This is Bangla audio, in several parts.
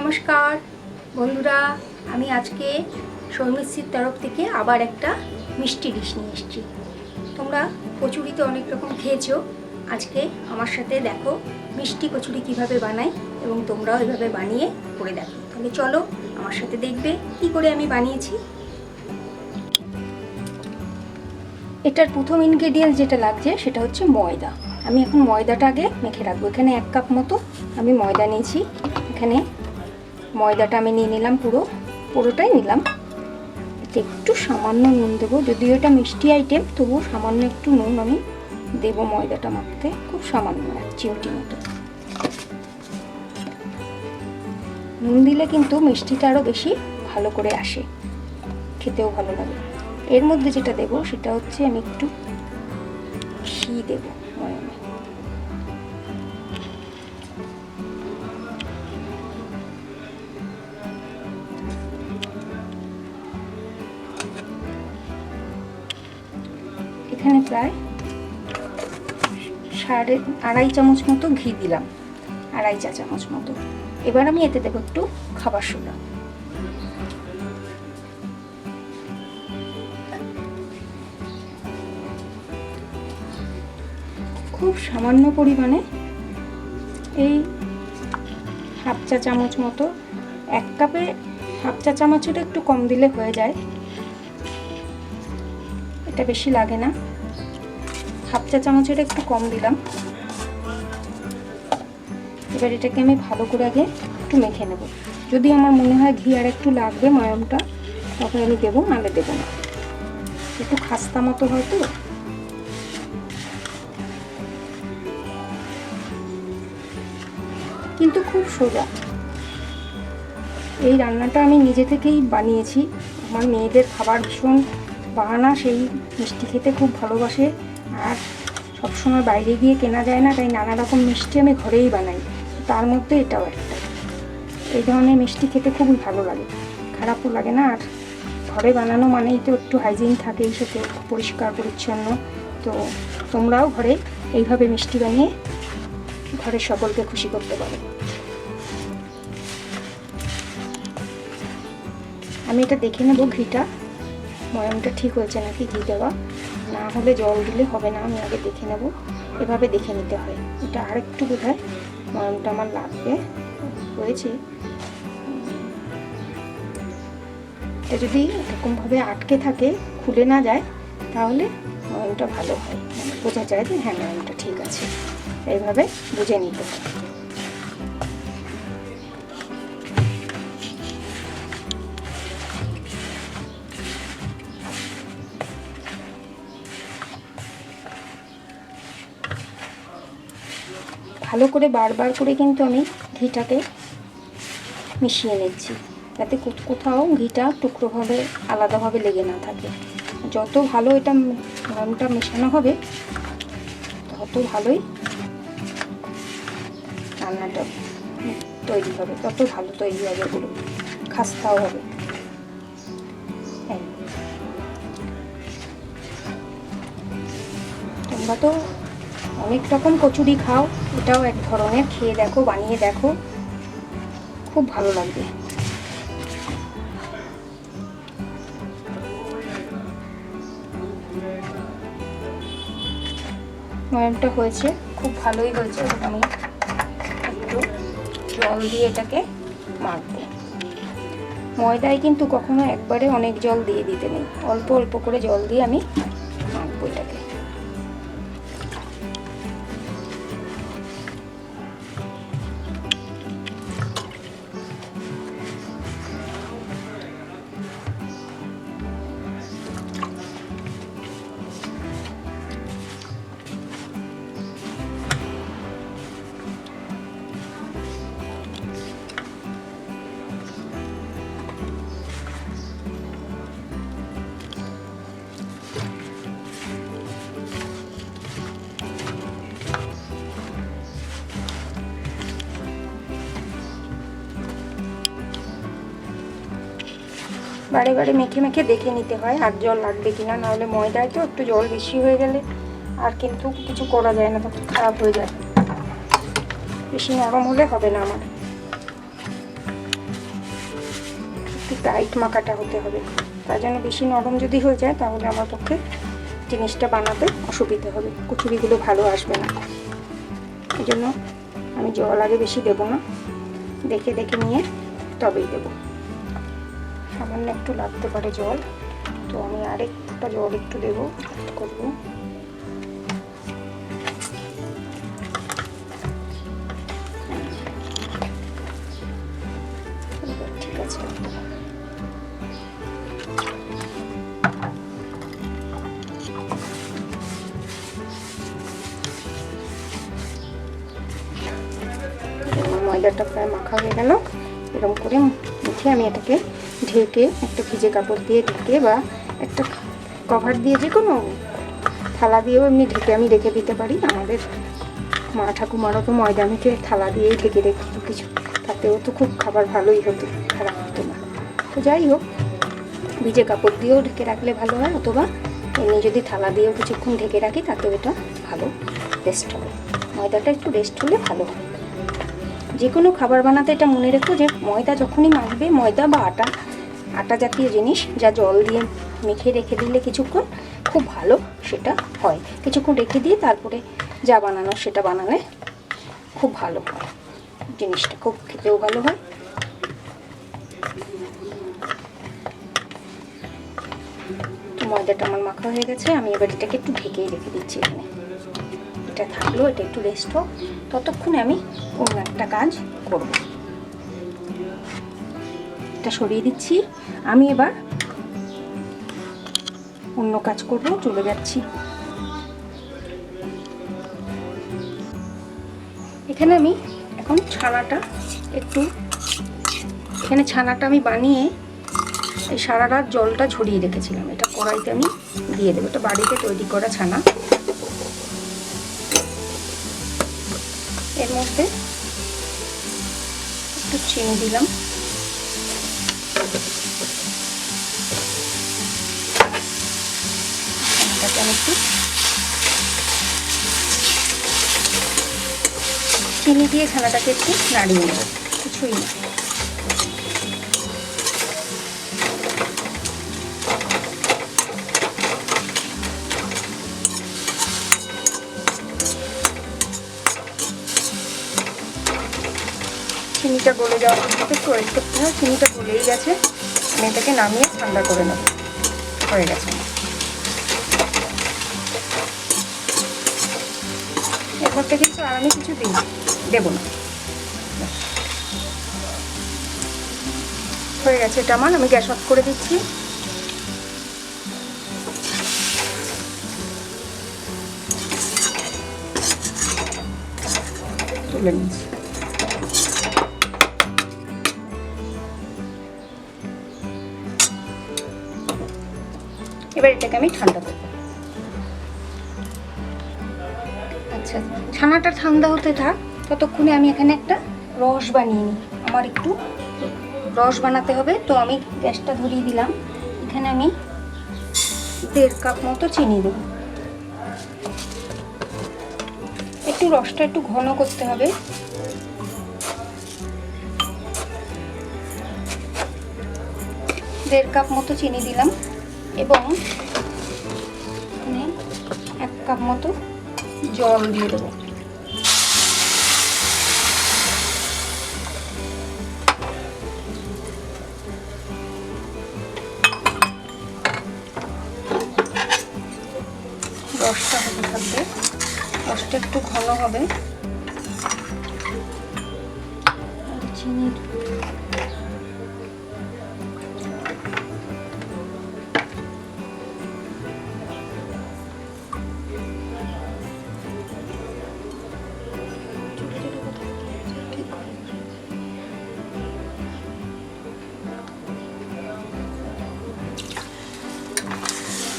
নমস্কার বন্ধুরা, আমি আজকে সৌমিশ্রীর তরফ থেকে আবার একটা মিষ্টি ডিশ নিয়ে এসেছি। তোমরা কচুরি তো অনেক রকম খেয়েছো, আজকে আমার সাথে দেখো মিষ্টি কচুরি কিভাবে বানাই এবং তোমরাও এভাবে বানিয়ে করে দেখো। তাহলে চলো আমার সাথে দেখবে কি করে আমি বানিয়েছি। এটার প্রথম ইনগ্রেডিয়েন্টস যেটা লাগছে সেটা হচ্ছে ময়দা। আমি এখন ময়দাটা আগে মেখে রাখবো। এখানে 1 কাপ মতো আমি ময়দা নিয়েছি। এখানে ময়দাটা আমি নিয়ে নিলাম, পুরোটাই নিলাম। এতে একটু সামান্য নুন দেবো, যদিও এটা মিষ্টি আইটেম তবুও সামান্য একটু নুন আমি দেবো ময়দাটা মাখতে, খুব সামান্য 1 চিমটি মতো। নুন দিলে কিন্তু মিষ্টিটা আরও বেশি ভালো করে আসে, খেতেও ভালো লাগে। এর মধ্যে যেটা দেবো সেটা হচ্ছে আমি একটু ঘি দেবো ময়মে। এখানে প্রায় 2.5 চামচ মতো ঘি দিলাম, 2.5 চা চামচ মতো। এবার আমি এতে দেবো একটু খাবার সোডা। খুব সামান্য পরিমাণে, এই 1/2 চা চামচ মতো। 1 কাপে 1/2 চা চামচের একটু কম দিলে হয়ে যায়, এটা বেশি লাগে না। 1/2 চা চামচের একটু কম দিলাম। এবার এটাকে আমি ভালো করে আগে একটু মেখে নেব। যদি আমার মনে হয় ঘি আর একটু লাগবে ময়মটা, তখন আমি দেবো, নাহলে দেবো না। একটু খাস্তা মতো হয়তো। কিন্তু খুব সোজা। এই রান্নাটা আমি নিজে থেকেই বানিয়েছি। আমার মেয়েদের খাবার ভীষণ বাহানা, সেই মিষ্টি খেতে খুব ভালোবাসে, আর সবসময় বাইরে গিয়ে কেনা যায় না, তাই নানা রকম মিষ্টি আমি ঘরেই বানাই। তার মধ্যে এটাও একটা। এই ধরনের মিষ্টি খেতে খুবই ভালো লাগে, খারাপও লাগে না। আর ঘরে বানানো মানেই তো একটু হাইজিন থাকে, এই সাথে পরিষ্কার পরিচ্ছন্ন। তো তোমরাও ঘরে এইভাবে মিষ্টি বানিয়ে ঘরের সকলকে খুশি করতে পারো। আমি এটা দেখে নেব ঘিটা, ময়মটা ঠিক হয়েছে নাকি ঘি দেওয়া, না হলে জল দিলে হবে না। আমি আগে দেখে নেব, এভাবে দেখে নিতে হয়। এটা আরেকটু বোধহয় ময়মটা আমার লাগবে, হয়েছে। এটা যদি এরকমভাবে আটকে থাকে, খুলে না যায়, তাহলে ময়মটা ভালো হয়, মানে বোঝা যায় যে হ্যাঁ ময়মটা ঠিক আছে। এইভাবে বুঝে নিতে হয়। ভালো করে বারবার করে কিন্তু আমি ঘিটাকে মিশিয়ে নিচ্ছি, যাতে কোথাও ঘিটা টুকরোভাবে আলাদাভাবে লেগে না থাকে। যত ভালো এটা ময়মটা মেশানো হবে, তত ভালোই রান্নাটা তৈরি হবে, তত ভালো তৈরি হবে, পুরো খাস্তাও হবে। তোমরা তো অনেক রকম কচুরি খাও, এটাও এক ধরনের, খেয়ে দেখো, বানিয়ে দেখো, খুব ভালো লাগবে। ময়মটা হয়েছে, খুব ভালোই হয়েছে। আমি একটু জল দিয়ে এটাকে মাখবো। ময়দায় কিন্তু কখনো একবারে অনেক জল দিয়ে দিতে নেই, অল্প অল্প করে জল দিয়ে আমি মাখবো এটাকে। বারে বারে মেখে মেখে দেখে নিতে হয় আর জল লাগবে কিনা, নাহলে ময়দায় তো একটু জল বেশি হয়ে গেলে আর কিন্তু কিছু করা যায় না, তখন খারাপ হয়ে যায়। বেশি নরম হলে হবে না আমার। টাইট মাখাটা হতে হবে, তার জন্য বেশি নরম যদি হয়ে যায় তাহলে আমার পক্ষে জিনিসটা বানাতে অসুবিধা হবে, কচুরিগুলো ভালো আসবে না। এই জন্য আমি জল আগে বেশি দেবো না, দেখে দেখে নিয়ে তবেই দেবো। সামান্য একটু লাগতে পারে জল, তো আমি আরেকটা জল একটু দেবো করবো। ঠিক আছে, ময়দাটা প্রায় মাখা হয়ে গেল। এরকম করে মুখে আমি এটাকে ঢেকে, একটা ভিজে কাপড় দিয়ে ঢেকে বা একটা কভার দিয়ে, যে কোনো থালা দিয়েও এমনি ঢেকে আমি রেখে দিতে পারি। আমাদের মা ঠাকুমারও তো ময়দা মেখে থালা দিয়েই ঢেকে রেখে কিছু, তাতেও তো খুব খাবার ভালোই হতো, খারাপ হতো না। তো যাই হোক, ভিজে কাপড় দিয়েও ঢেকে রাখলে ভালো হয়, অথবা এমনি যদি থালা দিয়েও কিছুক্ষণ ঢেকে রাখি তাতেও এটা ভালো রেস্ট হবে। ময়দাটা একটু রেস্ট হলে ভালো হয়। যে কোনো খাবার বানাতে এটা মনে রেখো যে ময়দা যখনই মাখবে, ময়দা বা আটা জাতীয় জিনিস যা জল দিয়ে মেখে রেখে দিলে কিছুক্ষণ খুব ভালো সেটা হয়। কিছুক্ষণ রেখে দিয়ে তারপরে যা বানানো সেটা বানালে খুব ভালো হয়, জিনিসটা খুব খেতেও ভালো হয়। তো ময়দাটা আমার মাখা হয়ে গেছে, আমি এবার এটাকে একটু ঢেকেই রেখে দিচ্ছি। এখানে এটা থাকলো, এটা একটু রেস্ট হোক, ততক্ষণে আমি অন্য একটা কাজ করব। এটা সরিয়ে দিচ্ছি, আমি এবার অন্য কাজ করব, চলে যাচ্ছি। এখানে আমি এখন ছানাটা আমি বানিয়ে এই সারা রাত জলটা ঝরিয়ে রেখেছিলাম, এটা কড়াইতে আমি দিয়ে দেবো। এটা বাড়িতে তৈরি করা ছানা। এর মধ্যে একটু চিনি দিলাম, ছানাটাকে আমি একটু চিনি দিয়ে ছানাটাকে একটু নাড়িয়ে নেব, কিছুই না। চিনিটা গলে যাওয়ার জন্য একটু ওয়েট করতে হয়। চিনিটা গলেই গেছে, আমি এটাকে নামিয়ে ঠান্ডা করে নেব। হয়ে গেছে। এরপর থেকে কিন্তু আর আমি কিছু দেবো না। হয়ে গেছে এটা আমার, আমি গ্যাস অফ করে দিচ্ছি। তুলে নিচ্ছি। এবার এটাকে আমি ঠান্ডা করব। আচ্ছা, ছানাটা ঠান্ডা হতে থাক, ততক্ষণে আমি এখানে একটা রস বানিয়ে নিই। আমার একটু রস বানাতে হবে, তো আমি গ্যাসটা ধরিয়ে দিলাম। এখানে আমি 1.5 কাপ মতো চিনি দেব। একটু রসটা একটু ঘন করতে হবে। দেড় কাপ মতো চিনি দিলাম এবং এখানে 1 কাপ মতো জল দিয়ে দেবো। রসটা হতে থাকবে, রসটা একটু ঘন হবে। চিনির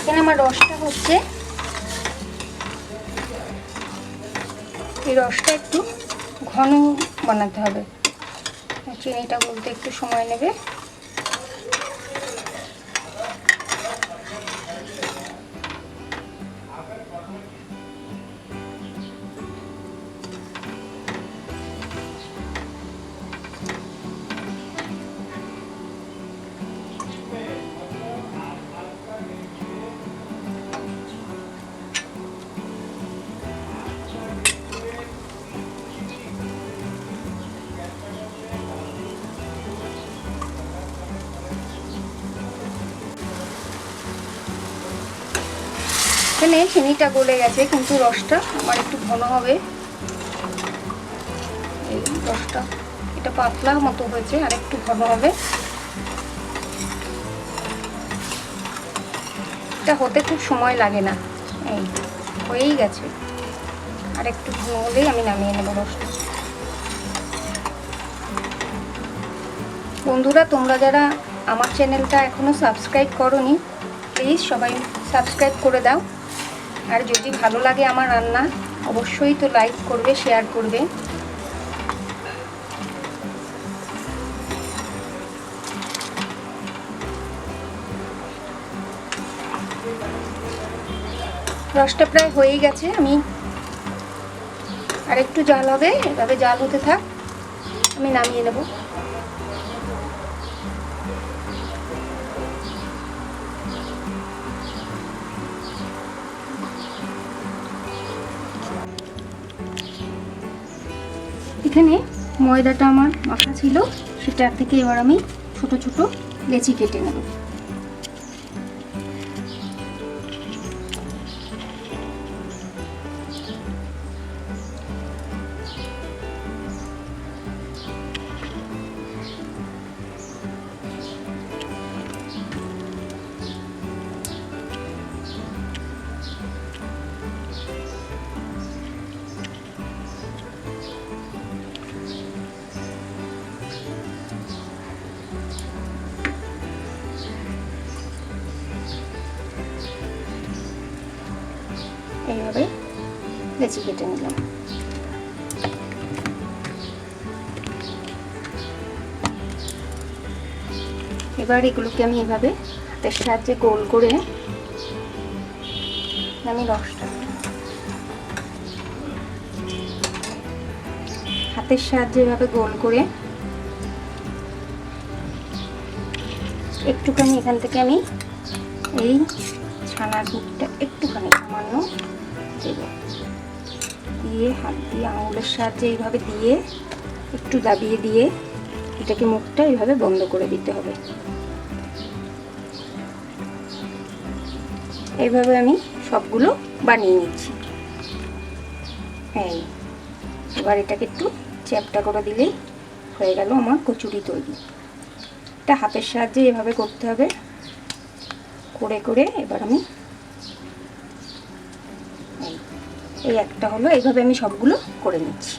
এখানে আমার রসটা হচ্ছে, এই রসটা একটু ঘন বানাতে হবে। চিনিটা বলতে একটু সময় নেবে। এখানে চিনিটা গলে গেছে, কিন্তু রসটা আমার একটু ঘন হবে। এই রসটা এটা পাতলা মতো হয়েছে, আর একটু ঘন হবে। এটা হতে খুব সময় লাগে না, এই হয়েই গেছে। আর একটু ঘন হলেই আমি নামিয়ে নেব রসটা। বন্ধুরা, তোমরা যারা আমার চ্যানেলটা এখনও সাবস্ক্রাইব করোনি, প্লিজ সবাই সাবস্ক্রাইব করে দাও। আর যদি ভালো লাগে আমার রান্না, অবশ্যই তো লাইক করবে, শেয়ার করবে। রসটা প্রায় হয়েই গেছে। আমি আর একটু জাল হবে, এভাবে জাল হতে থাক, আমি নামিয়ে নেব। এখানে ময়দাটা আমার মাখা ছিল, সেটা থেকে এবার আমি ছোট ছোট লেচি কেটে নেব। এইভাবে লেচি কেটে নিলাম। এবার এগুলোকে আমি এভাবে হাতের সাহায্যে গোল করে আমি রসটা হাতের সাহায্যে এভাবে গোল করে একটুখানি এখান থেকে আমি এই ছানার দুধটা একটুখানি সামান্য দেব, দিয়ে হাত দিয়ে আঙুলের সাহায্যে এইভাবে দিয়ে একটু দাবিয়ে দিয়ে এটাকে মুখটা এইভাবে বন্ধ করে দিতে হবে। এইভাবে আমি সবগুলো বানিয়ে নিচ্ছি। হ্যাঁ, এবার এটাকে একটু চ্যাপটা করে দিলেই হয়ে গেল আমার কচুরি তৈরি। এটা হাতের সাহায্যে এভাবে করতে হবে, করে করে এবার আমি এই একটা হলো, এইভাবে আমি সবগুলো করে নিচ্ছি।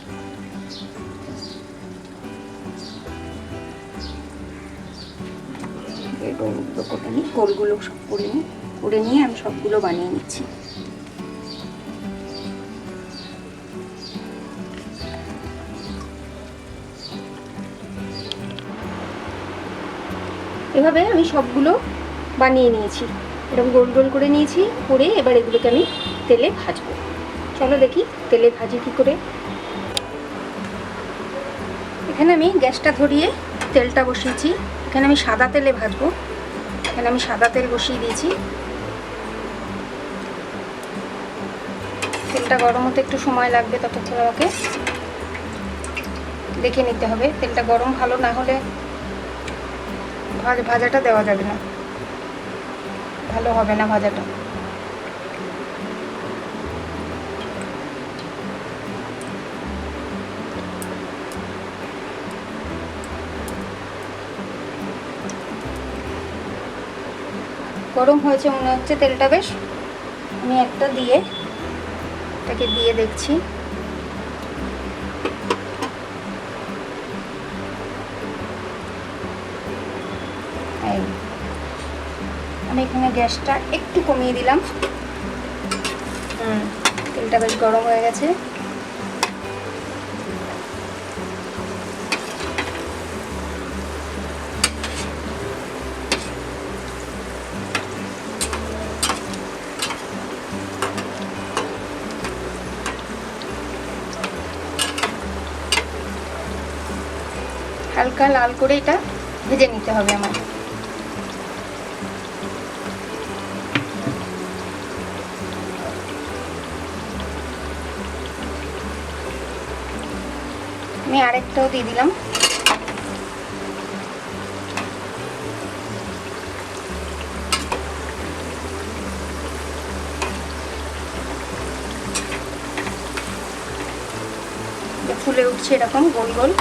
গোলগুলো সব করে নিয়ে আমি সবগুলো বানিয়ে নিচ্ছি। এভাবে আমি সবগুলো বানিয়ে নিয়েছি, এরকম গোল গোল করে নিয়েছি। করে এবার এগুলোকে আমি তেলে ভাজবো। চলো দেখি তেলে ভাজি কি করে। এখানে আমি গ্যাসটা ধরিয়ে তেলটা বসিয়েছি। এখানে আমি সাদা তেলে ভাজবো। এখানে আমি সাদা তেল বসিয়ে দিয়েছি। তেলটা গরম হতে একটু সময় লাগবে, ততক্ষণ আমাকে দেখে নিতে হবে। তেলটা গরম ভালো না হলে ভাজাটা দেওয়া যাবে না, ভালো হবে না ভাজাটা। গরম হয়েছে মনে হচ্ছে তেলটা বেশ। আমি একটা দিয়ে এটাকে দিয়ে দেখছি। আমি এখানে গ্যাসটা একটু কমিয়ে দিলাম। তেলটা বেশ গরম হয়ে গেছে। হালকা লাল করে এটা ভেজে নিতে হবে আমার। আমি আরেকটাও দিয়ে দিলাম। ফুলে উঠছে এরকম গোল গোল।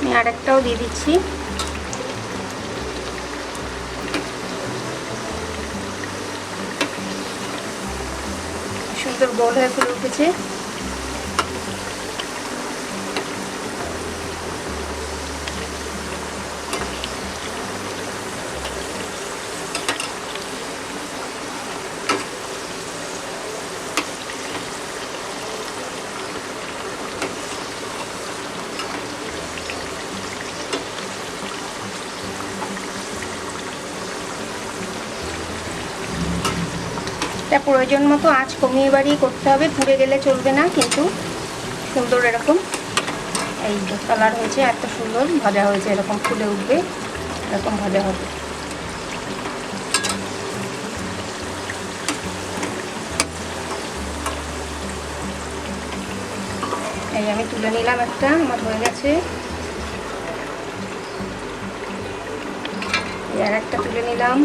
আমি আরেকটাও দিয়ে দিচ্ছি। সুন্দর গোল হয়ে ফুলে উঠেছে। এটা প্রয়োজন মতো আঁচ কমিয়ে বাড়িয়ে করতে হবে, পুড়ে গেলে চলবে না। কিন্তু সুন্দর এরকম এই যে কালার হয়েছে, এত সুন্দর ভাজা হয়েছে, এরকম ফুলে উঠবে, এরকম ভাজা হবে। এই আমি তুলে নিলাম একটা, আমার হয়ে গেছে। আর একটা তুলে নিলাম।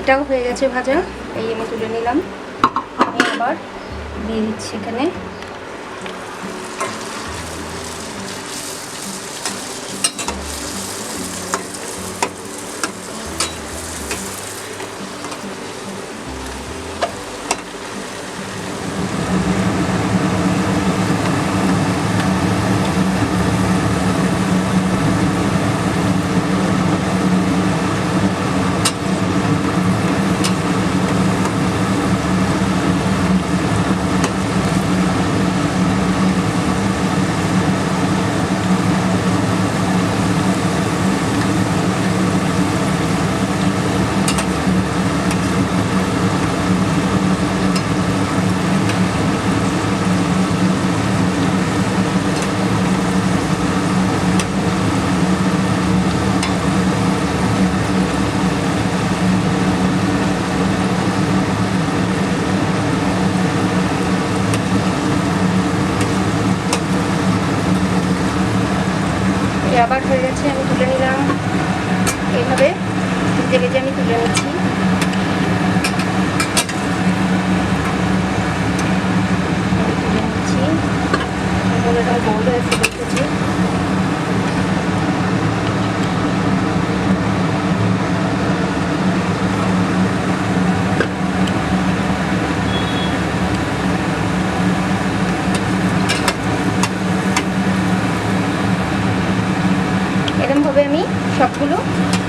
এটাও হয়ে গেছে ভাজা, এই আমি তুলে নিলাম। আমি আবার দিয়ে দিচ্ছি এখানে আবার হয়ে গেছে, আমি তুলে নিলাম। এইভাবে ভেজে ভেজে আমি তুলে নিচ্ছি। গোল হয়ে ফুটে উঠেছে। এরকমভাবে আমি সবগুলো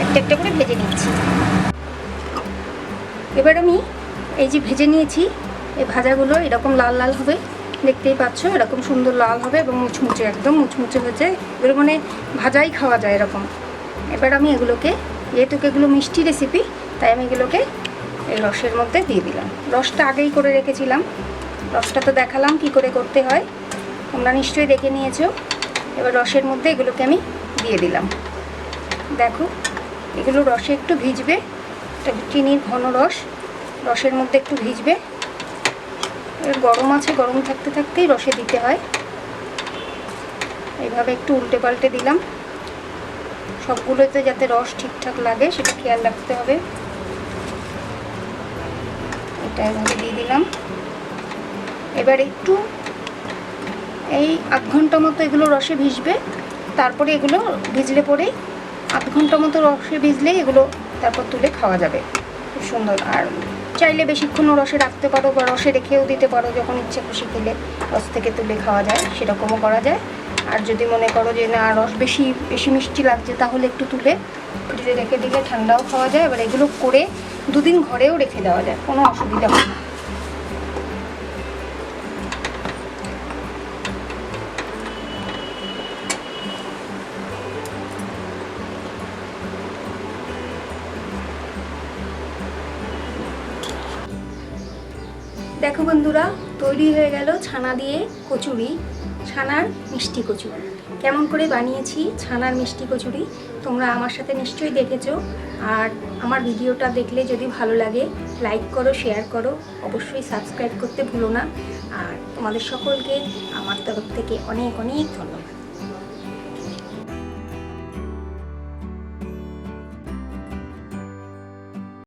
একটা একটা করে ভেজে নিচ্ছি। এবার আমি এই যে ভেজে নিয়েছি, এই ভাজাগুলো এরকম লাল লাল হবে, দেখতেই পাচ্ছ, এরকম সুন্দর লাল হবে এবং মুচমুচে, একদম মুচমুচে হয়েছে। এগুলো মানে ভাজাই খাওয়া যায় এরকম। এবার আমি এগুলোকে, যেহেতু এগুলো মিষ্টি রেসিপি, তাই আমি এগুলোকে এই রসের মধ্যে দিয়ে দিলাম। রসটা আগেই করে রেখেছিলাম, রসটা তো দেখালাম কি করে করতে হয়, তোমরা নিশ্চয়ই দেখে নিয়েছো। এবার রসের মধ্যে এগুলোকে আমি দিয়ে দিলাম। দেখো এগুলো রসে একটু ভিজবে, চিনির ঘন রস রসের মধ্যে একটু ভিজবে। গরম আছে, গরম থাকতে থাকতেই রসে দিতে হয়। এইভাবে একটু উল্টে পাল্টে দিলাম, সবগুলোতে যাতে রস ঠিকঠাক লাগে সেটা খেয়াল রাখতে হবে। এটা এভাবে দিয়ে দিলাম। এবার একটু এই আধ ঘন্টা মতো এগুলো রসে ভিজবে, তারপরে এগুলো ভিজলে পরে আধ ঘন্টা মতো রসে ভিজলেই এগুলো তারপর তুলে খাওয়া যাবে, খুব সুন্দর। আর চাইলে বেশিক্ষণও রসে রাখতে পারো বা রসে রেখেও দিতে পারো, যখন ইচ্ছে খুশি খেলে রস থেকে তুলে খাওয়া যায় সেরকমও করা যায়। আর যদি মনে করো যে না রস বেশি মিষ্টি লাগছে, তাহলে একটু তুলে ফ্রিজে রেখে দিলে ঠান্ডাও খাওয়া যায়। এবার এগুলো করে দুদিন ঘরেও রেখে দেওয়া যায়, কোনো অসুবিধা হয় না। দেখো বন্ধুরা, তৈরি হয়ে গেল ছানা দিয়ে কচুরি, ছানার মিষ্টি কচুরি। কেমন করে বানিয়েছি ছানার মিষ্টি কচুরি তোমরা আমার সাথে নিশ্চয়ই দেখেছো। আর আমার ভিডিওটা দেখলে যদি ভালো লাগে লাইক করো, শেয়ার করো, অবশ্যই সাবস্ক্রাইব করতে ভুলো না। আর তোমাদের সকলকে আমার তরফ থেকে অনেক অনেক ধন্যবাদ।